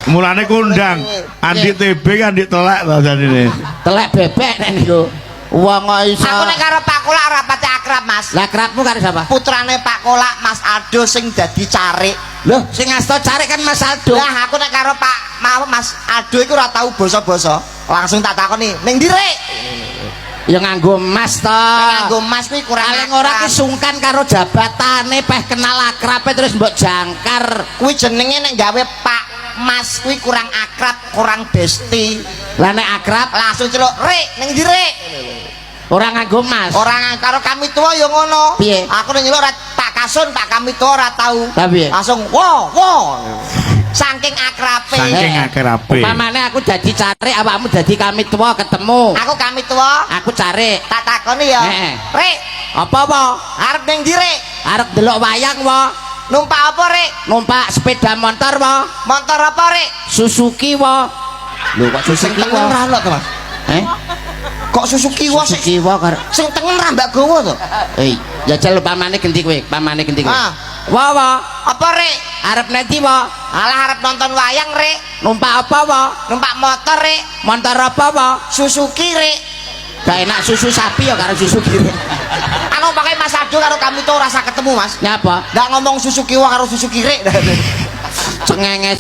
Mulane kondang Andi TB kan Andi telek to janine. Telek bebek nek niku. Wong kok iso. Aku nek karo Pak Kolak ora pati akrab, Mas. Lah akrabmu karo sapa? Putrane Pak Kolak, Mas Aldo sing dadi carik. Loh, sing asta carik kan Mas Aldo. Lah aku nek karo Mas Aldo iku ora tau basa-basa. Langsung tak takoni, "Ning ndi, Rek?" Ya nganggo emas to. Nganggo emas kuwi kurang paling ora ki sungkan karo jabatane peh kenal akrabe terus mbok jangkar. Kuwi jenenge nek gawe Pak Mas kuwi kurang akrab, kurang besti. Lah nek akrab langsung celuk, "Rek, ning ndi, Rek?" Ora nganggo emas. Ora karo kami tua ya ngono. Piye? Aku nek nyeluk Pak Kasun, Pak kami tua ora tau. Lah piye? Langsung, "Wo, wo." Saking akrabe. Saking akrabe. Upamane aku dadi carik, awakmu dadi kami tua ketemu. Aku kami tua. Aku carik. Tak takoni ya. Rek, apa wae? arep ning ndi, Rek? Arep delok wayang wae. Numpak apa, Rek? Numpak sepeda motor wae. Motor apa, Rek? Suzuki wae. Lho kok Suzuki wae? Ora lho, Mas. Kok Suzuki wae sih? Suzuki wae karo Sing tengen ra Mbak Gowo to. Jajal pamane ganti kowe, pamane ganti kowe. Wae Apa, Rek? arep nanti wae? Alah arep nonton wayang, Rek. Numpak apa wae? Numpak motor, Rek. Motor apa wae? Suzuki, Rek. Gak enak susu sapi ya karo Suzuki. Anu pakai Mas Ado karo kami tuh rasa ketemu, Mas. Nyapa? Ndak ngomong Suzuki wae karo Suzuki, Rek. Cengenges